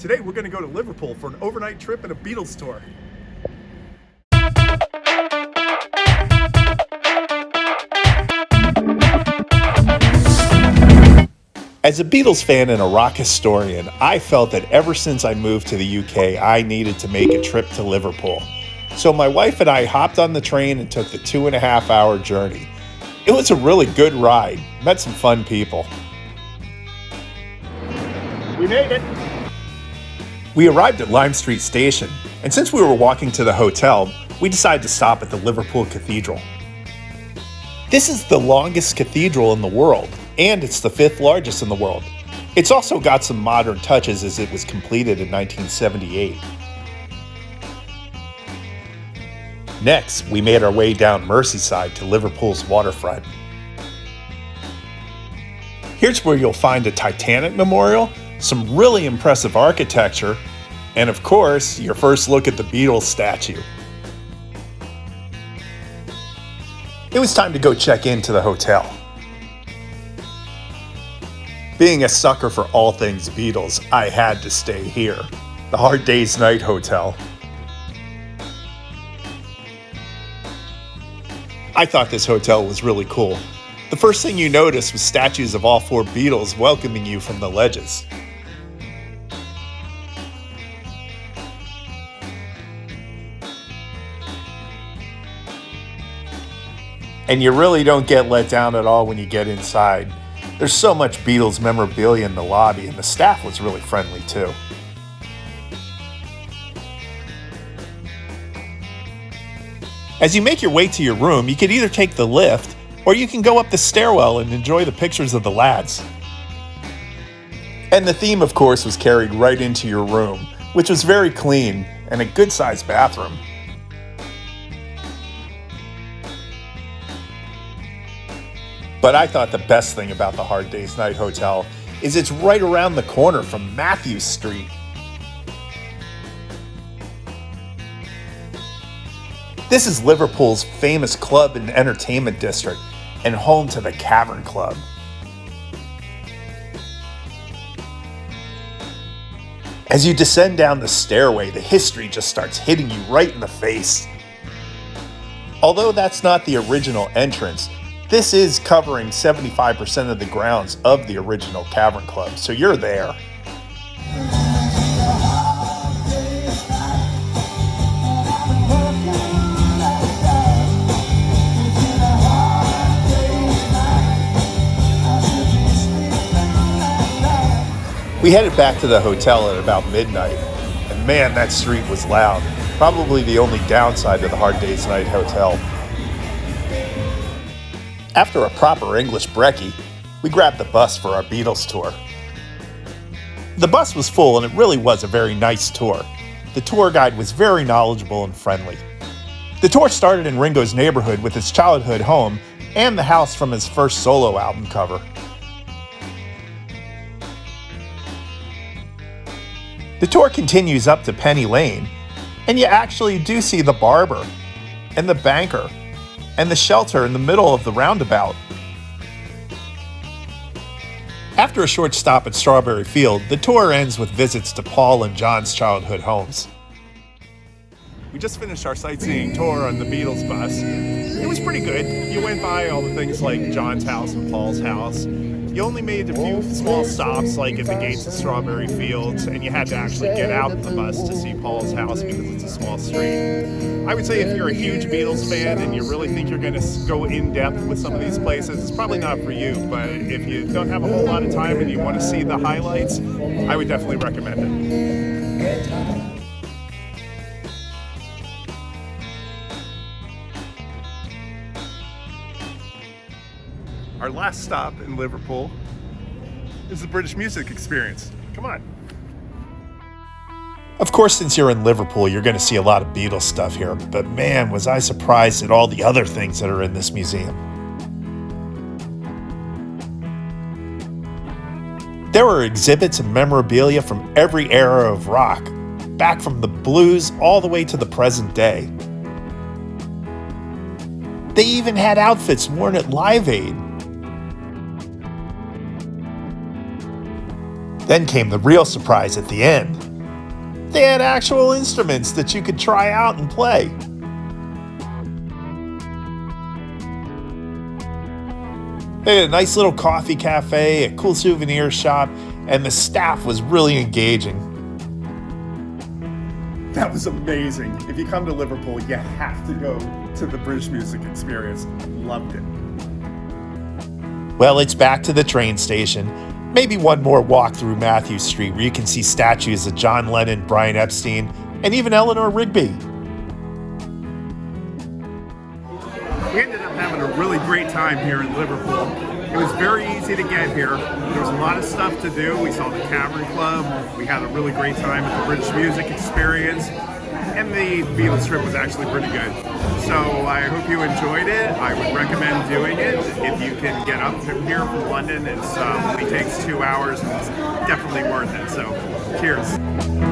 Today we're going to go to Liverpool for an overnight trip and a Beatles tour. As a Beatles fan and a rock historian, I felt that ever since I moved to the UK, I needed to make a trip to Liverpool. So my wife and I hopped on the train and took the 2.5-hour journey. It was a really good ride. Met some fun people. We made it. We arrived at Lime Street Station, and since we were walking to the hotel, we decided to stop at the Liverpool Cathedral. This is the longest cathedral in the world, and it's the 5th largest in the world. It's also got some modern touches as it was completed in 1978. Next, we made our way down Merseyside to Liverpool's waterfront. Here's where you'll find a Titanic memorial, some really impressive architecture, and of course, your first look at the Beatles statue. It was time to go check into the hotel. Being a sucker for all things Beatles, I had to stay here, the Hard Day's Night Hotel. I thought this hotel was really cool. The first thing you noticed was statues of all 4 Beatles welcoming you from the ledges. And you really don't get let down at all when you get inside. There's so much Beatles memorabilia in the lobby, and the staff was really friendly too. As you make your way to your room, you could either take the lift, or you can go up the stairwell and enjoy the pictures of the lads. And the theme, of course, was carried right into your room, which was very clean and a good-sized bathroom. But I thought the best thing about the Hard Day's Night Hotel is it's right around the corner from Matthews Street. This is Liverpool's famous club and entertainment district and home to the Cavern Club. As you descend down the stairway, the history just starts hitting you right in the face. Although that's not the original entrance, this is covering 75% of the grounds of the original Cavern Club, so you're there. We headed back to the hotel at about midnight, and man, that street was loud. Probably the only downside to the Hard Day's Night Hotel. After a proper English brekkie, we grabbed the bus for our Beatles tour. The bus was full and it really was a very nice tour. The tour guide was very knowledgeable and friendly. The tour started in Ringo's neighborhood with his childhood home and the house from his first solo album cover. The tour continues up to Penny Lane, and you actually do see the barber, and the banker, and the shelter in the middle of the roundabout. After a short stop at Strawberry Field, the tour ends with visits to Paul and John's childhood homes. We just finished our sightseeing tour on the Beatles bus. It was pretty good. You went by all the things like John's house and Paul's house. You only made a few small stops, like at the gates of Strawberry Fields, and you had to actually get out of the bus to see Paul's house because it's a small street. I would say if you're a huge Beatles fan and you really think you're going to go in depth with some of these places, it's probably not for you. But if you don't have a whole lot of time and you want to see the highlights, I would definitely recommend it. Our last stop in Liverpool is the British Music Experience. Come on. Of course, since you're in Liverpool, you're going to see a lot of Beatles stuff here, but man, was I surprised at all the other things that are in this museum. There were exhibits and memorabilia from every era of rock, back from the blues all the way to the present day. They even had outfits worn at Live Aid. Then came the real surprise at the end. They had actual instruments that you could try out and play. They had a nice little coffee cafe, a cool souvenir shop, and the staff was really engaging. That was amazing. If you come to Liverpool, you have to go to the British Music Experience. Loved it. Well, it's back to the train station. Maybe one more walk through Matthew Street where you can see statues of John Lennon, Brian Epstein, and even Eleanor Rigby. We ended up having a really great time here in Liverpool. It was very easy to get here. There was a lot of stuff to do. We saw the Cavern Club. We had a really great time at the British Music Experience. And the Beatles trip was actually pretty good. So I hope you enjoyed it. I would recommend doing it. If you can get up from here from London, it only takes 2 hours and it's definitely worth it. So cheers.